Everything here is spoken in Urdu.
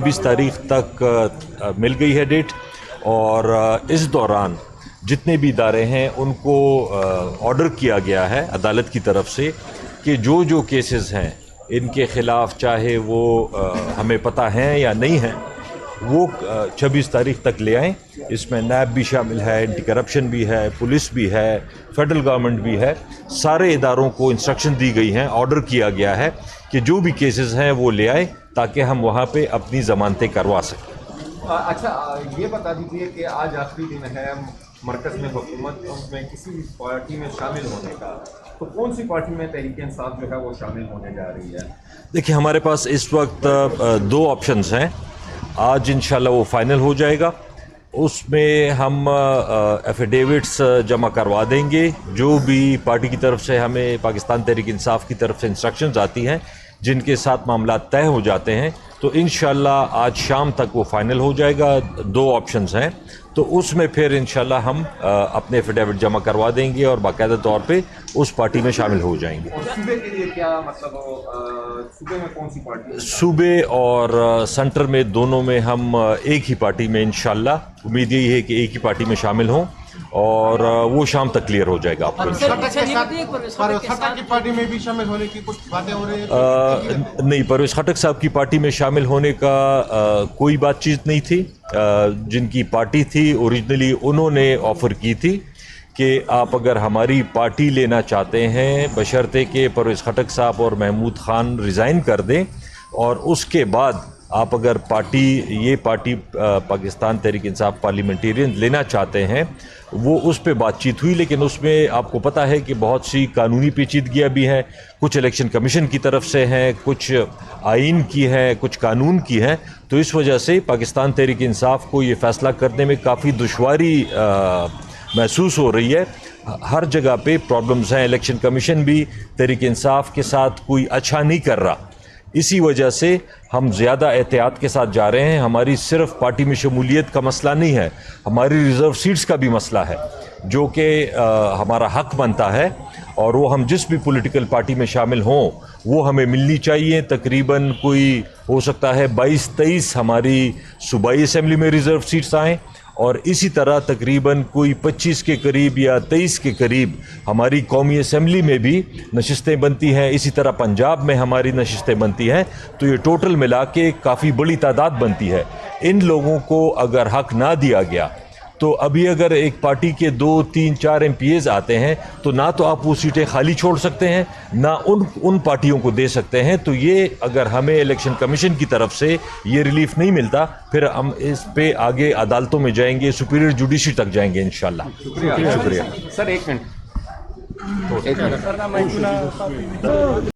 20 تاریخ تک مل گئی ہے ڈیٹ، اور اس دوران جتنے بھی ادارے ہیں ان کو آرڈر کیا گیا ہے عدالت کی طرف سے کہ جو کیسز ہیں ان کے خلاف، چاہے وہ ہمیں پتہ ہیں یا نہیں ہیں، وہ 26 تاریخ تک لے آئیں۔ اس میں نیب بھی شامل ہے، اینٹی کرپشن بھی ہے، پولیس بھی ہے، فیڈرل گورنمنٹ بھی ہے۔ سارے اداروں کو انسٹرکشن دی گئی ہیں، آرڈر کیا گیا ہے کہ جو بھی کیسز ہیں وہ لے آئیں تاکہ ہم وہاں پہ اپنی ضمانتیں کروا سکیں۔ اچھا، یہ بتا دیجیے کہ آج آخری دن ہے مرکز میں حکومت میں کسی بھی پارٹی میں شامل ہونے کا، تو کون سی پارٹی میں تحریک انصاف جو ہے وہ شامل ہونے جا رہی ہے؟ دیکھیں، ہمارے پاس اس وقت 2 آپشنز ہیں۔ آج انشاءاللہ وہ فائنل ہو جائے گا، اس میں ہم ایفیڈیوٹس جمع کروا دیں گے۔ جو بھی پارٹی کی طرف سے ہمیں پاکستان تحریک انصاف کی طرف سے انسٹرکشنز آتی ہیں جن کے ساتھ معاملات طے ہو جاتے ہیں، تو انشاءاللہ آج شام تک وہ فائنل ہو جائے گا۔ 2 آپشنز ہیں، تو اس میں پھر انشاءاللہ ہم اپنے ایفیڈیوٹ جمع کروا دیں گے اور باقاعدہ طور پہ اس پارٹی میں شامل ہو جائیں گے۔ اور صوبے کے لیے کیا مطلب، صوبے میں کون سی پارٹی؟ صوبے اور سینٹر میں دونوں میں ہم ایک ہی پارٹی میں انشاءاللہ، امید یہی ہے کہ ایک ہی پارٹی میں شامل ہوں، اور وہ شام تک کلیئر ہو جائے گا آپ کو انشاءاللہ۔ پرویز خٹک کی پارٹی میں بھی شامل ہونے کی کچھ باتیں ہو رہی ہیں؟ نہیں، پرویز خٹک صاحب کی پارٹی میں شامل ہونے کا کوئی بات چیت نہیں تھی۔ جن کی پارٹی تھی اوریجنلی انہوں نے آفر کی تھی کہ آپ اگر ہماری پارٹی لینا چاہتے ہیں بشرطے کہ پرویز خٹک صاحب اور محمود خان ریزائن کر دیں، اور اس کے بعد آپ اگر یہ پارٹی پاکستان تحریک انصاف پارلیمنٹیرین لینا چاہتے ہیں، وہ اس پہ بات چیت ہوئی۔ لیکن اس میں آپ کو پتہ ہے کہ بہت سی قانونی پیچیدگیاں بھی ہیں، کچھ الیکشن کمیشن کی طرف سے ہیں، کچھ آئین کی ہیں، کچھ قانون کی ہیں، تو اس وجہ سے پاکستان تحریک انصاف کو یہ فیصلہ کرنے میں کافی دشواری محسوس ہو رہی ہے۔ ہر جگہ پہ پرابلمز ہیں، الیکشن کمیشن بھی تحریک انصاف کے ساتھ کوئی اچھا نہیں کر رہا، اسی وجہ سے ہم زیادہ احتیاط کے ساتھ جا رہے ہیں۔ ہماری صرف پارٹی میں شمولیت کا مسئلہ نہیں ہے، ہماری ریزرو سیٹس کا بھی مسئلہ ہے، جو کہ ہمارا حق بنتا ہے، اور وہ ہم جس بھی پولیٹیکل پارٹی میں شامل ہوں وہ ہمیں ملنی چاہیے۔ تقریباً کوئی ہو سکتا ہے 22-23 ہماری صوبائی اسمبلی میں ریزرو سیٹس آئیں، اور اسی طرح تقریباً کوئی 25 کے قریب یا 23 کے قریب ہماری قومی اسمبلی میں بھی نشستیں بنتی ہیں، اسی طرح پنجاب میں ہماری نشستیں بنتی ہیں، تو یہ ٹوٹل ملا کے کافی بڑی تعداد بنتی ہے۔ ان لوگوں کو اگر حق نہ دیا گیا تو ابھی اگر ایک پارٹی کے 2, 3, 4 MPs آتے ہیں تو نہ تو آپ وہ سیٹیں خالی چھوڑ سکتے ہیں، نہ ان پارٹیوں کو دے سکتے ہیں۔ تو یہ اگر ہمیں الیکشن کمیشن کی طرف سے یہ ریلیف نہیں ملتا، پھر ہم اس پہ آگے عدالتوں میں جائیں گے، سپیریئر جوڈیشری تک جائیں گے انشاءاللہ۔ شکریہ سر، ایک منٹ